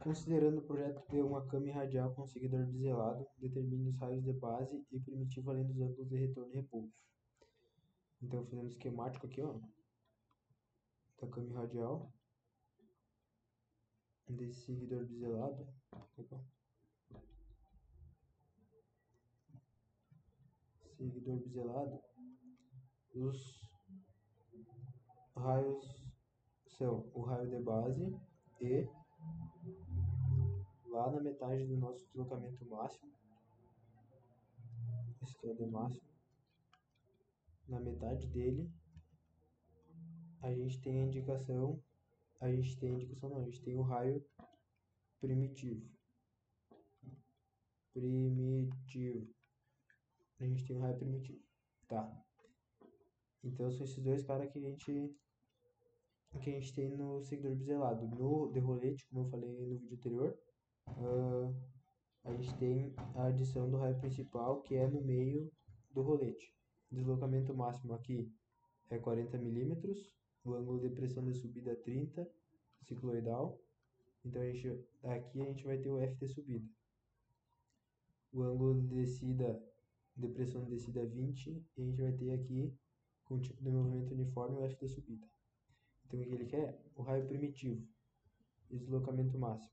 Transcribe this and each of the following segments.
Considerando o projeto de uma câmera radial com seguidor biselado, determine os raios de base e primitivo além dos ângulos de retorno e repouso. Então, fazendo esquemático aqui, ó, da câmera radial, desse seguidor biselado. Opa. Seguidor biselado, os raios são o raio de base e lá na metade do nosso deslocamento máximo, esse aqui é o de máximo, na metade dele a gente tem a indicação não, a gente tem o raio primitivo. A gente tem o raio primitivo, tá? Então são esses dois caras que a gente tem no seguidor biselado. No de rolete, como eu falei no vídeo anterior, a gente tem a adição do raio principal, que é no meio do rolete. Deslocamento máximo aqui é 40 milímetros, o ângulo de pressão de subida é 30, cicloidal. Então aqui a gente vai ter o F de subida. O ângulo de descida, de pressão de descida é 20, e a gente vai ter aqui, com o tipo de movimento uniforme, o F de subida. Então o que ele quer? O raio primitivo, deslocamento máximo.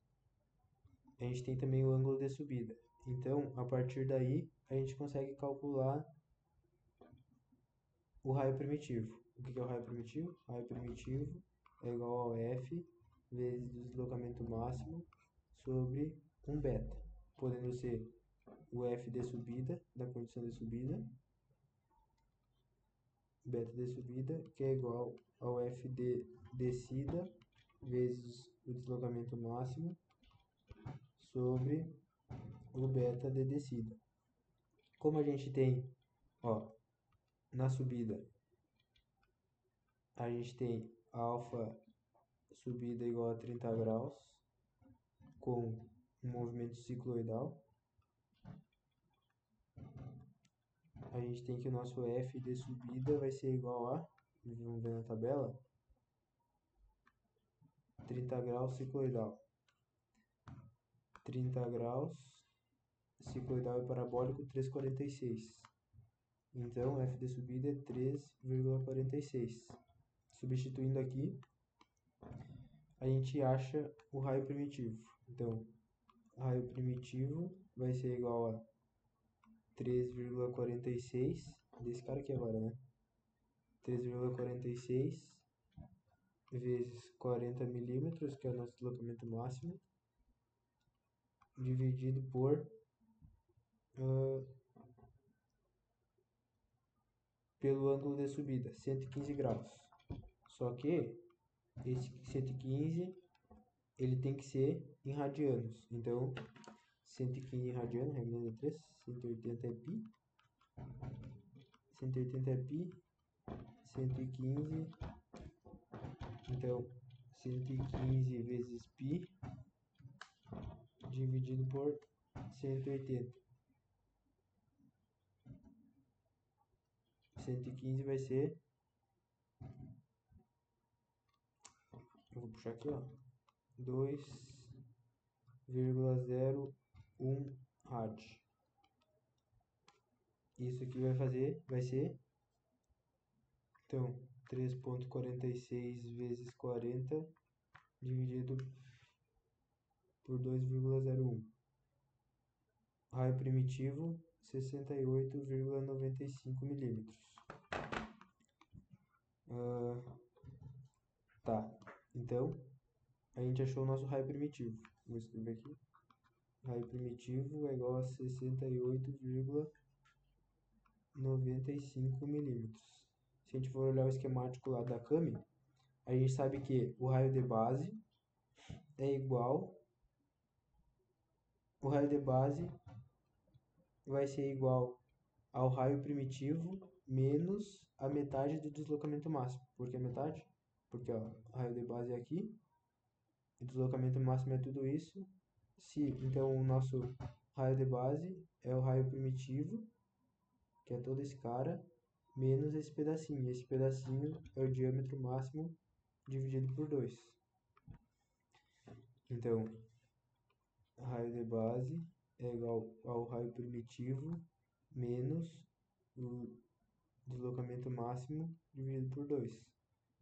A gente tem também o ângulo de subida. Então, a partir daí, a gente consegue calcular o raio primitivo. O que é o raio primitivo? O raio primitivo é igual ao F vezes o deslocamento máximo sobre um beta, podendo ser o F de subida, da condição de subida, beta de subida, que é igual ao F de descida vezes o deslocamento máximo sobre o beta de descida. Como a gente tem, ó, na subida, a gente tem alfa subida igual a 30 graus com um movimento cicloidal. A gente tem que o nosso F de subida vai ser igual a, vamos ver na tabela, 30 graus cicloidal. 30 graus cicloidal e parabólico 3,46. Então, F de subida é 3,46. Substituindo aqui, a gente acha o raio primitivo. Então, o raio primitivo vai ser igual a 3,46 desse cara aqui agora, né? 3,46 vezes 40 milímetros, que é o nosso deslocamento máximo, dividido por pelo ângulo de subida, 115 graus. Só que esse 115 ele tem que ser em radianos. Então, 115 em radiano, regra de 3, 180 é π. 180 é π, 115. Então, 115 vezes π dividido por 180. 115 vai ser, eu vou puxar aqui, ó, 2,01 rad. Isso aqui vai ser, então, 3,46 vezes 40 dividido por 2,01. Raio primitivo, 68,95 milímetros. Tá, então a gente achou o nosso raio primitivo. Vou escrever aqui. Raio primitivo é igual a 68,95 milímetros. Se a gente for olhar o esquemático lá da Cami, a gente sabe que o raio de base é igual. O raio de base vai ser igual ao raio primitivo menos a metade do deslocamento máximo. Por que a metade? Porque ó, o raio de base é aqui, o deslocamento máximo é tudo isso. Então o nosso raio de base é o raio primitivo, que é todo esse cara, menos esse pedacinho. Esse pedacinho é o diâmetro máximo dividido por 2. Então, raio de base é igual ao raio primitivo menos o deslocamento máximo dividido por 2,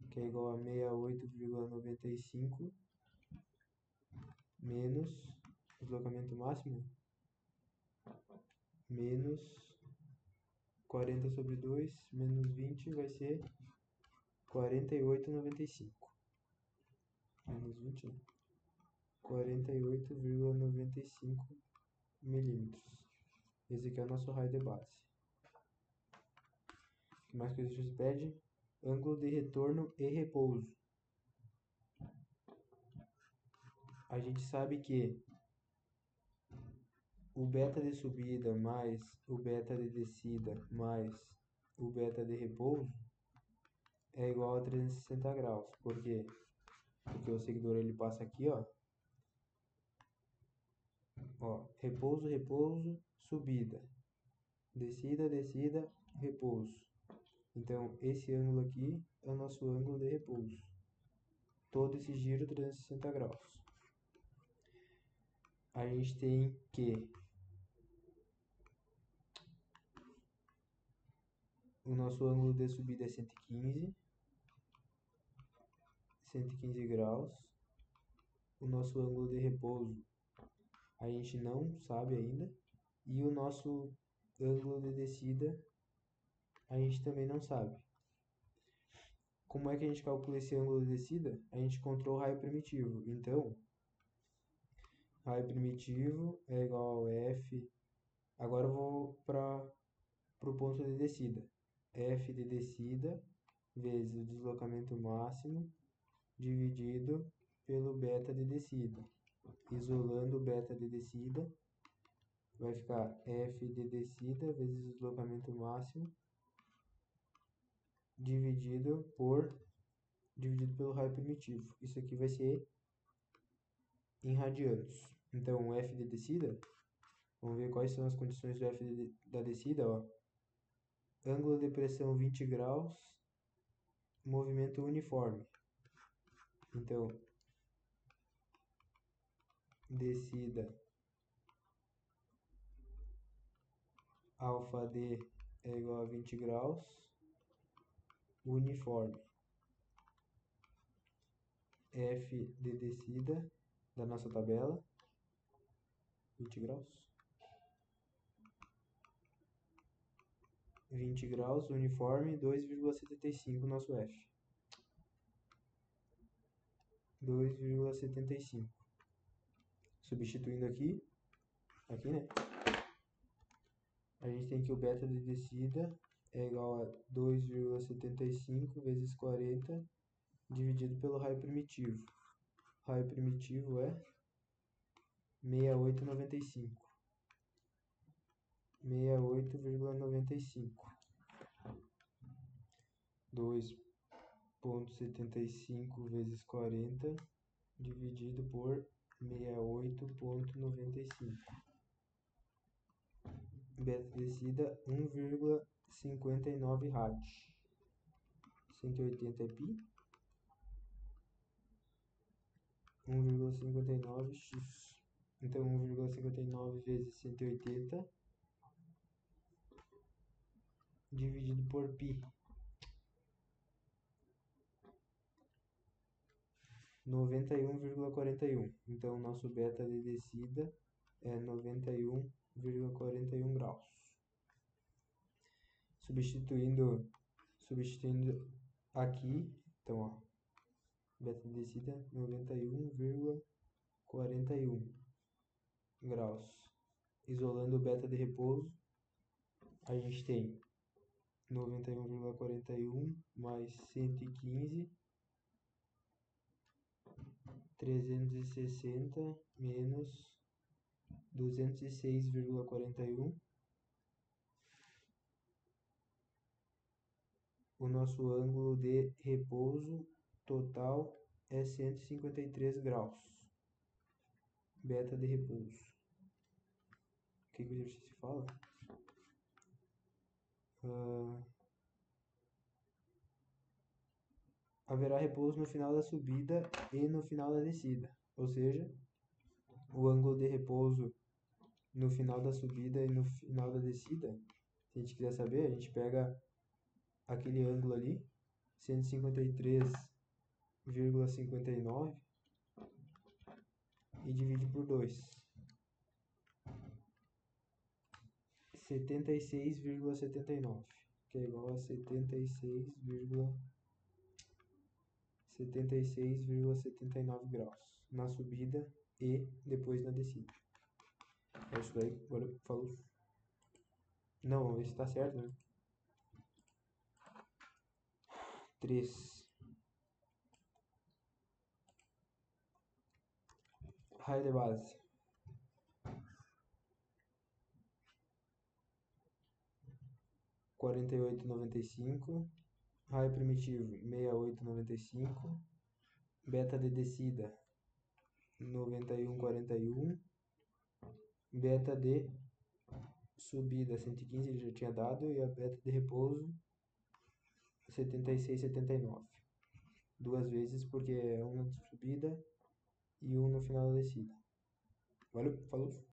que é igual a 68,95 menos deslocamento máximo menos 40 sobre 2 menos 20 vai ser 48,95. Menos 20, não. 48,95 milímetros. Esse aqui é o nosso raio de base. O que mais que a gente pede? Ângulo de retorno e repouso. A gente sabe que o beta de subida mais o beta de descida mais o beta de repouso é igual a 360 graus. Por quê? Porque o seguidor ele passa aqui, ó, repouso, repouso, subida, descida, descida, repouso. Então, esse ângulo aqui é o nosso ângulo de repouso. Todo esse giro 360 graus. A gente tem que o nosso ângulo de subida é 115 graus. O nosso ângulo de repouso a gente não sabe ainda. E o nosso ângulo de descida a gente também não sabe. Como é que a gente calcula esse ângulo de descida? A gente encontrou o raio primitivo. Então, raio primitivo é igual a F. Agora eu vou para o ponto de descida. F de descida vezes o deslocamento máximo dividido pelo beta de descida. Isolando o beta de descida, vai ficar F de descida vezes o deslocamento máximo dividido pelo raio primitivo. Isso aqui vai ser em radianos. Então, o F de descida, vamos ver quais são as condições do F da descida, ó. Ângulo de pressão 20 graus, movimento uniforme. Então, descida alfa D é igual a 20 graus, uniforme. F de descida da nossa tabela, 20 graus. 20 graus, uniforme, 2,75 nosso F. 2,75. Substituindo aqui, né? A gente tem que o beta de descida é igual a 2,75 vezes 40 dividido pelo raio primitivo. Raio primitivo é 68,95. 68,95. 2,75 vezes 40 dividido por 68,95. Beta descida 1,59 rádios. 180 é pi. 1,59x. Então 1,59 vezes 180 dividido por pi. 91,41. Então nosso beta de descida é 91,41 graus. Substituindo aqui, então ó, beta de descida 91,41 graus. Isolando o beta de repouso, a gente tem 91,41 mais 115, 360 menos 206,41. O nosso ângulo de repouso total é 153 graus. Beta de repouso. O que o exercício fala? Haverá repouso no final da subida e no final da descida. Ou seja, o ângulo de repouso no final da subida e no final da descida, se a gente quiser saber, a gente pega aquele ângulo ali, 153,59 e divide por 2. 76,79, que é igual a 76,79 graus na subida e depois na descida. É isso daí, valeu, falou. Não, vamos ver se tá certo, né? 3. Raio de base. 48,95. Raio primitivo, 68,95. Beta de descida, 91,41. Beta de subida, 115 ele já tinha dado. E a beta de repouso, 76,79. Duas vezes, porque é um na subida e um no final da descida. Valeu, falou.